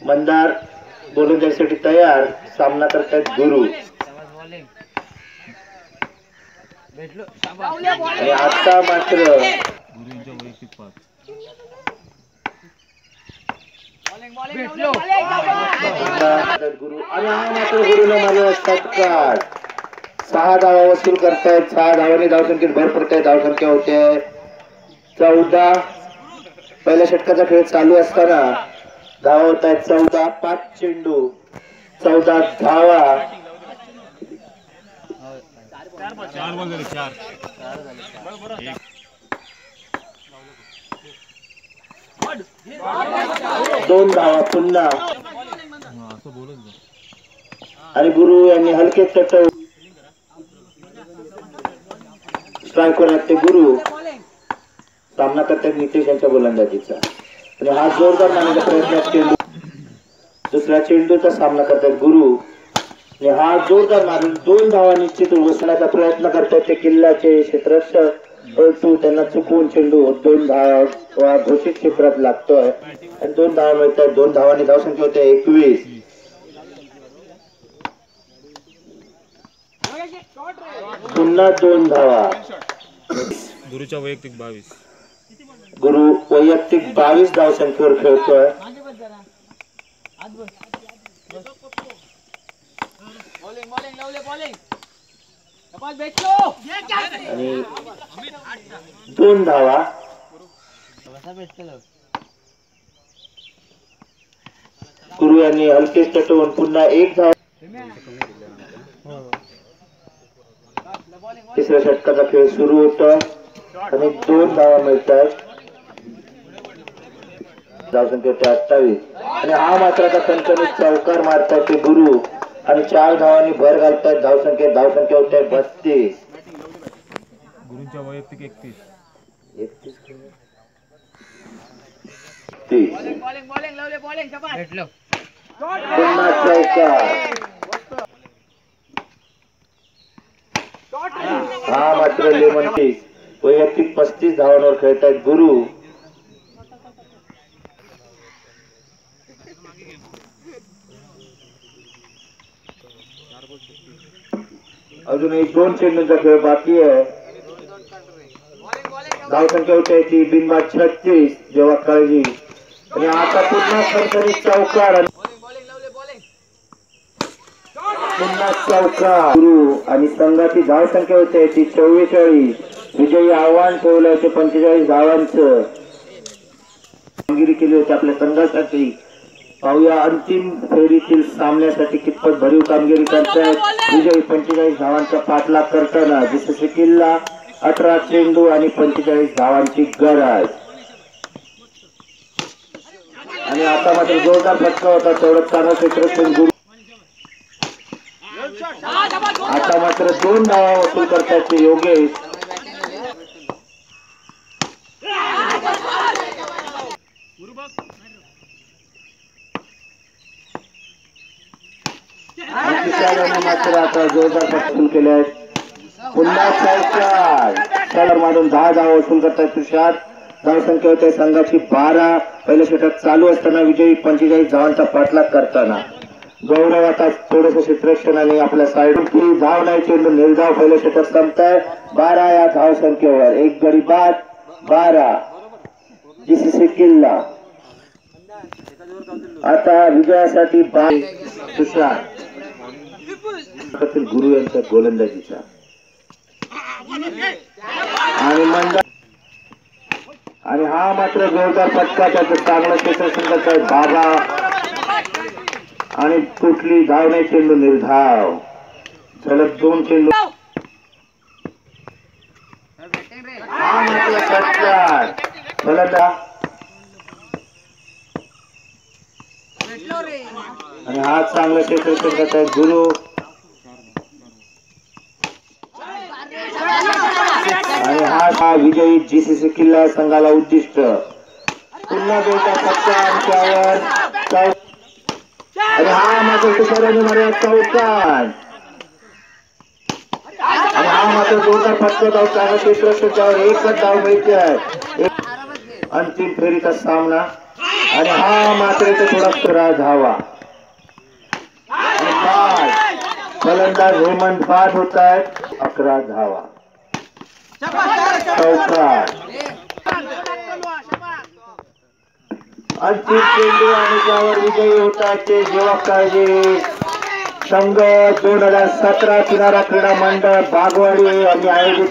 मंदार बोलून जाण्यासाठी तयार. सामना करतायत गुरु. आणि आता मात्र गुरु आणि हा मात्र गुरुने मारला षटकार. 6 धावा वसूल करतायत. 6 धावांनी धावसंख्येत भर पडते. धावसंख्या होते 14. पहिल्या षटकाचा खेळ चालू असताना धावा होत आहेत 14. 5 चेंडू 14 धावा. 2 धावा पुन्हा. आणि गुरु यांनी हलके चट स्ट्रायकर आहेत ते गुरु. सामना करतात नितेश यांच्या गोलंदाजीचा. आणि हा जोरदार मारण्याचा प्रयत्न चेंडू. दुसऱ्या चेंडूचा सामना करतात गुरु. आणि हा जोरदार मारून 2 धावा निश्चित बसण्याचा प्रयत्न करतात ते किल्ल्याचे क्षेत्ररक्षक. परंतु त्यांना चुकवून चेंडू 2 धावा घोषित क्षेत्रात लागतोय. आणि 2 धावा मिळतात. 2 धावांनी धावसंख्या होते 21. पुन्हा 2 धावा. गुरुच्या वैयक्तिक 22. गुरु वैयक्तिक 22 धावसंख्येवर खेळतोय. आणि 2 धावा. गुरु यांनी हलके चटवून पुन्हा 1 धाव. तिसऱ्या षटकाचा खेळ सुरू होतोय आणि 2 धावा मिळतात. धावसंख्या होते 28. आणि हा मात्र आता कणकणीत चौकार मारतायत ते गुरु. आणि 4 धावांनी भर घालतायत धावसंख्या होते 32. गुरुंच्या वैयक्तिक 31. पुन्हा चौकार. हा मात्र लेमन पीस. वैयक्तिक 35 धावांवर खेळतायत गुरु. अजूनही 2 चेंडूंचा खेळ बाकी आहे. धावसंख्या होती याची बिनबाद 36. जेव्हा काळजी. आणि आता पुन्हा खरखरीत चौकार. पुन्हा चौकार गुरु. आणि संघाची धावसंख्या होती याची 44. विजयी आव्हान ठेवलं होते 45 धावांचं. कामगिरी केली होती आपल्या संघासाठी. पाहूया अंतिम फेरीतील सामन्यासाठी कितपत भरीव कामगिरी करतायत. विजयी 45 धावांचा पाठलाग करताना जीसीसी किल्ला. 18 चेंडू आणि 45 धावांची गरज. आणि आता मात्र जोरदार फटका होता. तेवढं चांगलं क्षेत्ररक्षण गुरु. आता मात्र 2 धावा वसूल करतायत ते योगेश. मात्र आता जोरदार वसूल केले आहेत. पुन्हा चौकार मारून 10 धावा वसूल करतायत तुषार. धावसंख्या होते संघाची 12. पहिल्या षटक चालू असताना विजयी 45 धावांचा पाठलाग करताना गौरव आता थोडस क्षेत्ररक्षणाने आपल्या साईडून धाव नाही. चेंडू निर्धाव. पहिलं षटक संपताय 12 या धावसंख्येवर. 1 गडी बाद. 12 जीसीसी किल्ला. आता विजयासाठी तुषार गुरु यांच्या गोलंदाजीचा. आणि मंदार. आणि हा मात्र जोरदार फटका. त्याचं चांगलं क्षेत्ररक्षण करतायत बाबा. आणि कुठली धाव नाही. चेंडू निर्धाव. सलग 2 चेंडू. हा मात्र षटकार. आणि हा चांगलं क्षेत्ररक्षण करतायत गुरु. आणि हा विजयी जीसीसी किल्ला संघाला उद्दिष्ट. पुन्हा जोरदार फटका आमच्यावर. आणि हा मात्र तुषाराने मारला चौकार. आणि हा मात्र जोरदार फटका धाव. चांगला क्षेत्ररक्षण. एकच धाव मिळते. अंतिम फेरीचा सामना आणि हा मात्र इथे थोडा त्रास धावा फलंदाज हेमंत बाद होत आहेत 11 धावा चौकार अंतिम चेंडू आणि त्यावर विजयी होत आहेत ते जेव्हा काळजी संघ 2017 किनारा क्रीडा मंडळ बागवाडी यांनी आयोजित